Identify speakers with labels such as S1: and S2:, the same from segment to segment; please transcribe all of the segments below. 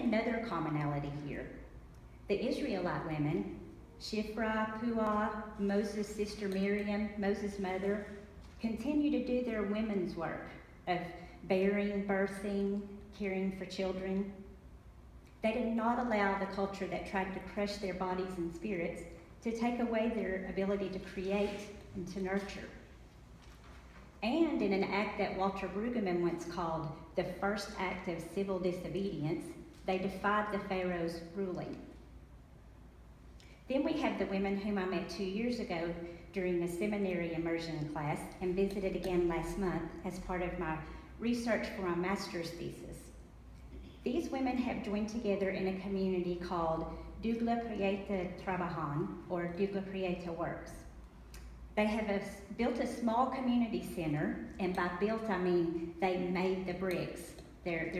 S1: another commonality here. The Israelite women, Shiphrah, Puah, Moses' sister Miriam, Moses' mother, continue to do their women's work of bearing, birthing, caring for children. They did not allow the culture that tried to crush their bodies and spirits to take away their ability to create and to nurture. And in an act that Walter Brueggemann once called the first act of civil disobedience, they defied the Pharaoh's ruling. Then we have the women whom I met 2 years ago during the seminary immersion class and visited again last month as part of my research for my master's thesis. These women have joined together in a community called Dugla Prieta Trabajan, or Dugla Prieta Works. They have built a small community center, and by built I mean they made the bricks. Their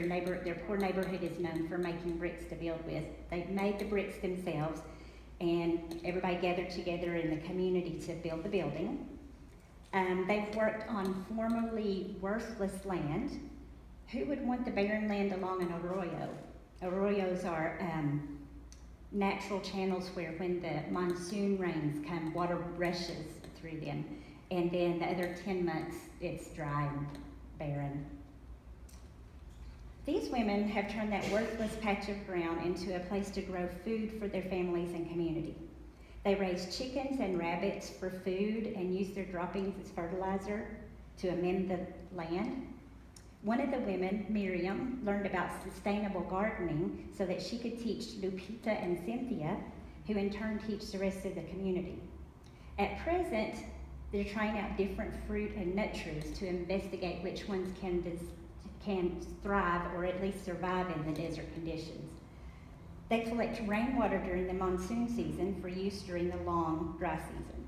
S1: poor neighborhood is known for making bricks to build with. They made the bricks themselves, and everybody gathered together in the community to build the building. They've worked on formerly worthless land. Who would want the barren land along an arroyo? Arroyos are natural channels where when the monsoon rains come, water rushes through them. And then the other 10 months, it's dry and barren. These women have turned that worthless patch of ground into a place to grow food for their families and community. They raise chickens and rabbits for food and use their droppings as fertilizer to amend the land. One of the women, Miriam, learned about sustainable gardening so that she could teach Lupita and Cynthia, who in turn teach the rest of the community. At present, they're trying out different fruit and nut trees to investigate which ones can thrive or at least survive in the desert conditions. They collect rainwater during the monsoon season for use during the long dry season.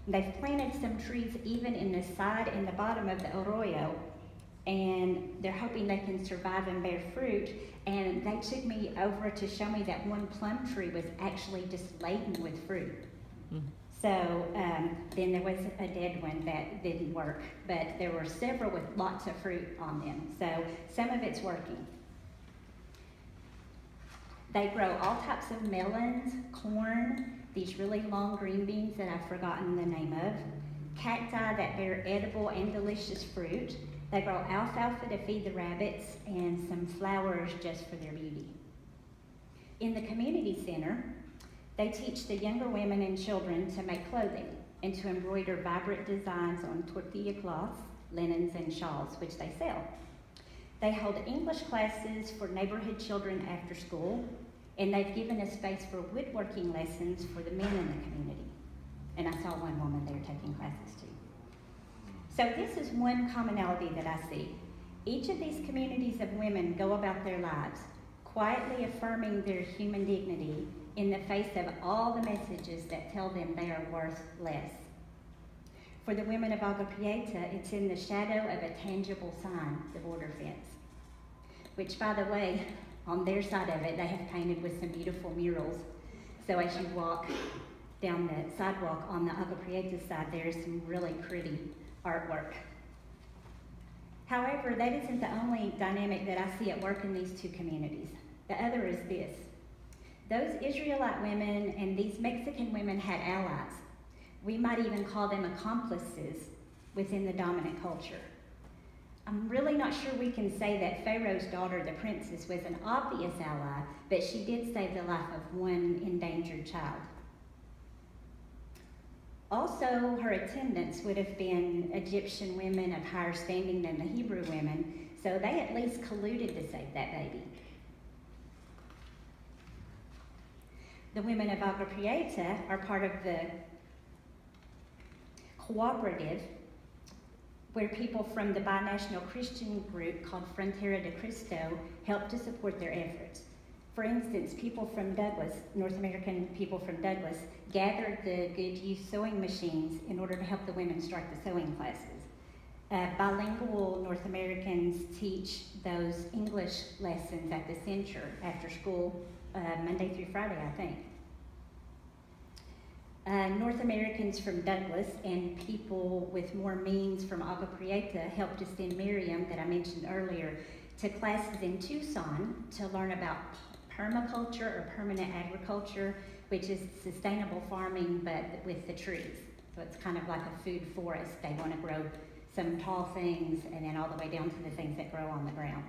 S1: They've planted some trees even in the side and the bottom of the arroyo, and they're hoping they can survive and bear fruit. And they took me over to show me that one plum tree was actually just laden with fruit. Mm-hmm. So then there was a dead one that didn't work, but there were several with lots of fruit on them. So some of it's working. They grow all types of melons, corn, these really long green beans that I've forgotten the name of, cacti that bear edible and delicious fruit. They grow alfalfa to feed the rabbits and some flowers just for their beauty. In the community center, they teach the younger women and children to make clothing and to embroider vibrant designs on tortilla cloths, linens, and shawls, which they sell. They hold English classes for neighborhood children after school, and they've given a space for woodworking lessons for the men in the community. And I saw one woman there taking classes too. So this is one commonality that I see. Each of these communities of women go about their lives, quietly affirming their human dignity in the face of all the messages that tell them they are worth less. For the women of Agua Prieta, it's in the shadow of a tangible sign, the border fence, which, by the way, on their side of it, they have painted with some beautiful murals. So as you walk down the sidewalk on the Agua Prieta side, there's some really pretty artwork. However, that isn't the only dynamic that I see at work in these two communities. The other is this. Those Israelite women and these Mexican women had allies. We might even call them accomplices within the dominant culture. I'm really not sure we can say that Pharaoh's daughter, the princess, was an obvious ally, but she did save the life of one endangered child. Also, her attendants would have been Egyptian women of higher standing than the Hebrew women, so they at least colluded to save that baby. The women of Agua Prieta are part of the cooperative where people from the binational Christian group called Frontera de Cristo help to support their efforts. For instance, people from Douglas, North American people from Douglas, gathered the good used sewing machines in order to help the women start the sewing classes. Bilingual North Americans teach those English lessons at the center after school, Monday through Friday, I think. North Americans from Douglas and people with more means from Agua Prieta helped to send Miriam, that I mentioned earlier, to classes in Tucson to learn about permaculture or permanent agriculture, which is sustainable farming but with the trees. So it's kind of like a food forest. They want to grow some tall things and then all the way down to the things that grow on the ground.